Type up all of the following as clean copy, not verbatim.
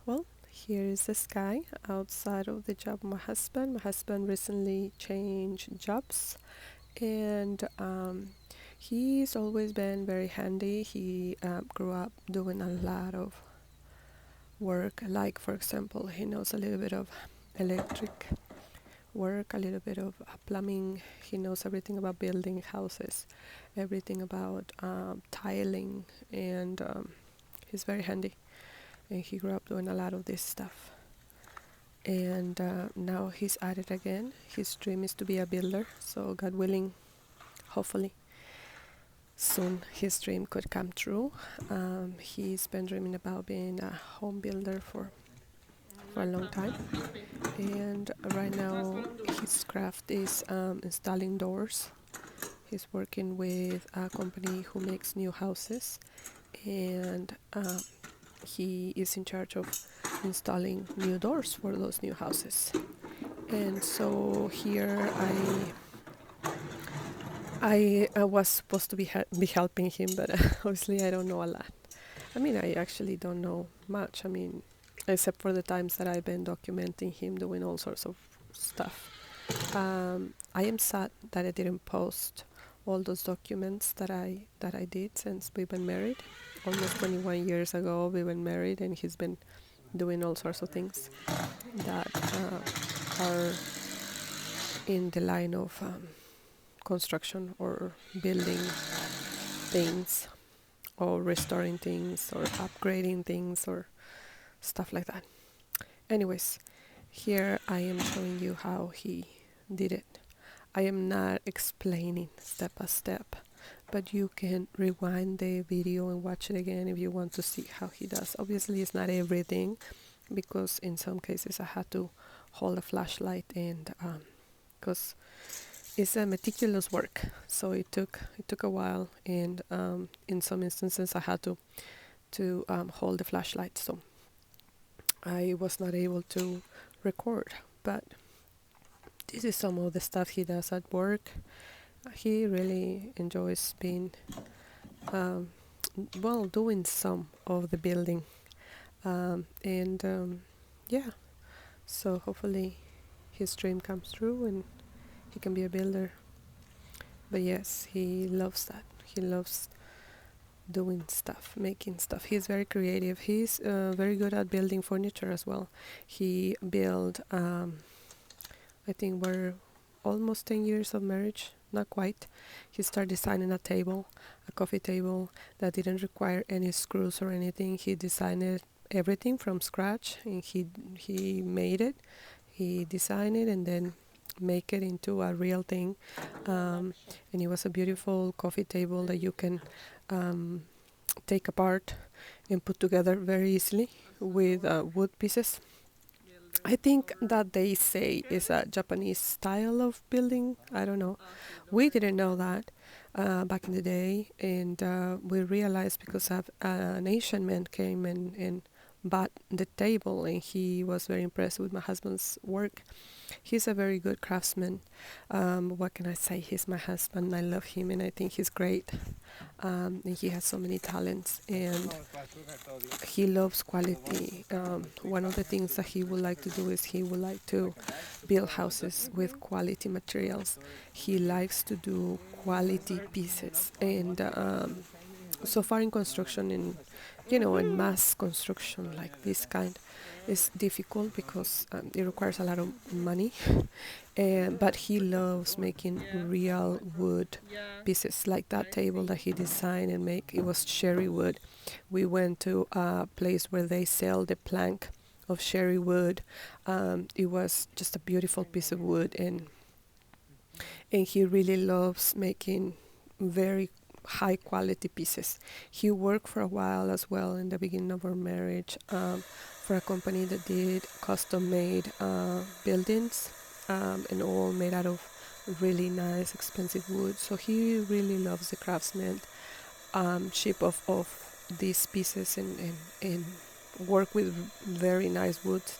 Well, here is the sky outside of the job of my husband. My husband recently changed jobs, and he's always been very handy. He grew up doing a lot of work, like, for example, he knows a little bit of electric work, a little bit of plumbing. He knows everything about building houses, everything about tiling, and he's very handy. And he grew up doing a lot of this stuff. And now he's at it again. His dream is to be a builder, so God willing, hopefully soon his dream could come true. He's been dreaming about being a home builder for a long time, and right now his craft is installing doors. He's working with a company who makes new houses, and he is in charge of installing new doors for those new houses. And so here I was supposed to be helping him, but obviously I don't know a lot. I mean, I actually don't know much. I mean, except for the times that I've been documenting him doing all sorts of stuff. I am sad that I didn't post all those documents that I did since we've been married. Almost 21 years ago, we were married, and he's been doing all sorts of things that are in the line of construction or building things or restoring things or upgrading things or stuff like that. Anyways, here I am showing you how he did it. I am not explaining step by step, but you can rewind the video and watch it again if you want to see how he does. Obviously, it's not everything, because in some cases I had to hold a flashlight, and because it's a meticulous work, so it took a while, and in some instances I had to hold the flashlight, so I was not able to record. But this is some of the stuff he does at work. He really enjoys being doing some of the building, and yeah, so hopefully his dream comes true and he can be a builder. But yes, he loves that. He loves doing stuff, making stuff. He's very creative. He's very good at building furniture as well. He built, I think we're almost 10 years of marriage, not quite. He started designing a coffee table that didn't require any screws or anything. He designed everything from scratch, and he made it. He designed it and then make it into a real thing. And it was a beautiful coffee table that you can take apart and put together very easily with wood pieces. I think that they say is a Japanese style of building. I don't know. We didn't know that back in the day, and we realized because an Asian man came and bought the table, and he was very impressed with my husband's work. He's a very good craftsman. What can I say? He's my husband. I love him, and I think he's great. And he has so many talents, and he loves quality. One of the things that he would like to do is he would like to build houses with quality materials. He likes to do quality pieces, and so far in construction, in mass construction like this kind, is difficult because it requires a lot of money. But he loves making real wood pieces, like that table that he designed and make. It was cherry wood. We went to a place where they sell the plank of cherry wood. It was just a beautiful piece of wood, and he really loves making very high quality pieces. He worked for a while as well in the beginning of our marriage for a company that did custom made buildings, and all made out of really nice expensive wood. So he really loves the craftsmanship of these pieces, and work with very nice woods.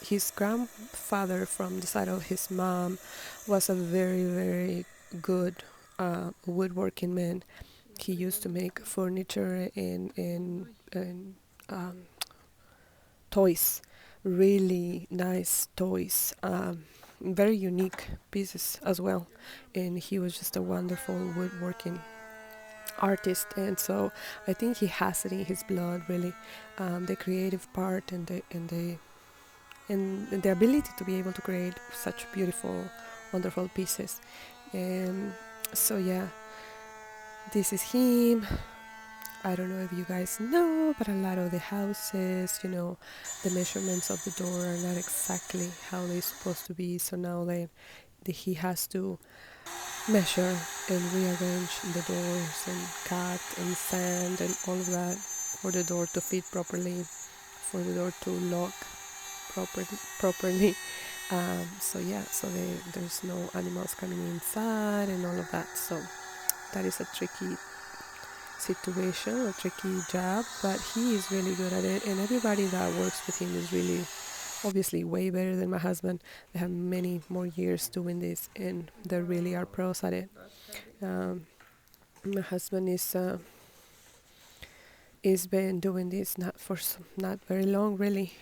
His grandfather from the side of his mom was a very, very good woodworking man. He used to make furniture and toys, really nice toys, very unique pieces as well. And he was just a wonderful woodworking artist, and so I think he has it in his blood, really, the creative part and the ability to be able to create such beautiful, wonderful pieces. And so yeah, this is him. I don't know if you guys know, but a lot of the houses, the measurements of the door are not exactly how they're supposed to be. So now he has to measure and rearrange the doors and cut and sand and all of that for the door to fit properly, for the door to lock properly. So yeah, so there's no animals coming inside and all of that. So that is a tricky situation, a tricky job, but he is really good at it, and everybody that works with him is really obviously way better than my husband. They have many more years doing this, and they really are pros at it. My husband is been doing this not very long, really.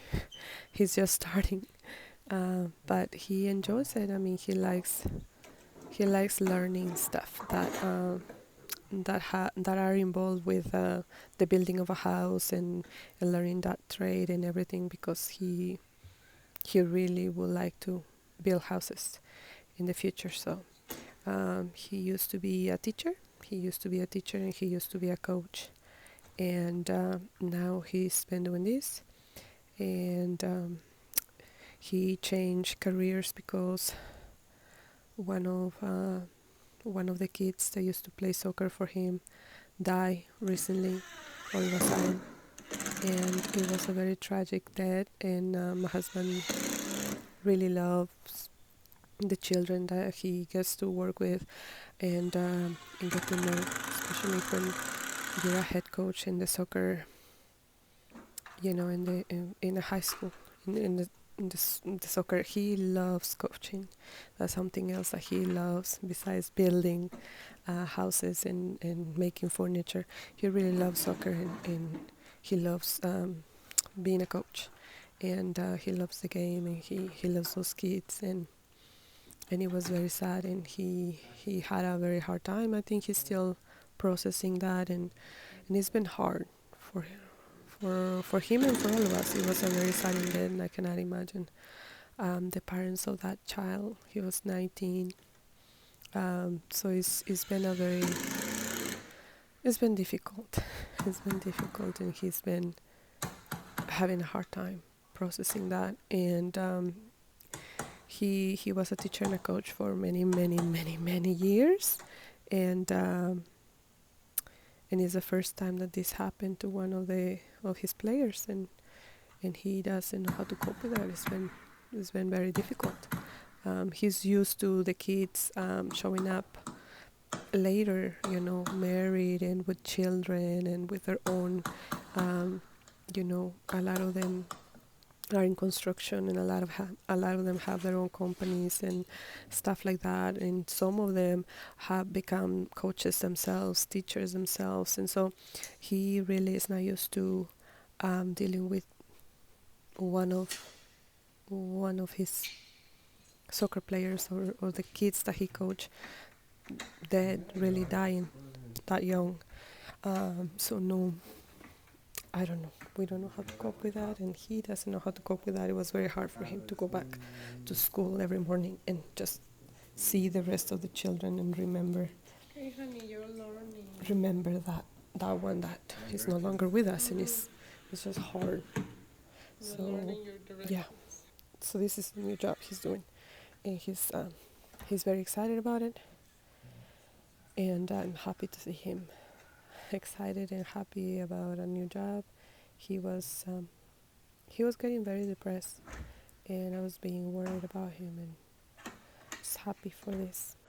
He's just starting, but he enjoys it. I mean, he likes learning stuff that are involved with the building of a house and learning that trade and everything, because he really would like to build houses in the future. So he used to be a teacher. He used to be a teacher and he used to be a coach. And now he's been doing this. And he changed careers because one of the kids that used to play soccer for him died recently, all of a sudden. And it was a very tragic death. And my husband really loves the children that he gets to work with and get to know, especially when you're a head coach in the soccer, in the high school, in the soccer. He loves coaching. That's something else that he loves besides building houses and making furniture. He really loves soccer, and he loves being a coach, and he loves the game, and he loves those kids, and it was very sad, and he had a very hard time. I think he's still processing that, and it's been hard for him and for all of us. It was a very sudden death, and I cannot imagine the parents of that child. He was 19. So it's been it's been difficult. It's been difficult, and he's been having a hard time processing that. And he was a teacher and a coach for many, many, many, many years, and it's the first time that this happened to one of his players, and he doesn't know how to cope with that. It's been very difficult. He's used to the kids showing up later, married and with children and with their own, a lot of them are in construction, and a lot of them have their own companies and stuff like that, and some of them have become coaches themselves, teachers themselves, and so he really is not used to dealing with one of his soccer players or the kids that he coached that really dying that young. So no, I don't know. We don't know how to cope with that, and he doesn't know how to cope with that. It was very hard for him to go back to school every morning and just see the rest of the children and remember. Hey, honey, you're learning. Remember that one that is no longer with us, and it's just hard. So yeah. So this is the new job he's doing, and he's very excited about it, and I'm happy to see him excited and happy about a new job. He was getting very depressed, and I was being worried about him, and just happy for this.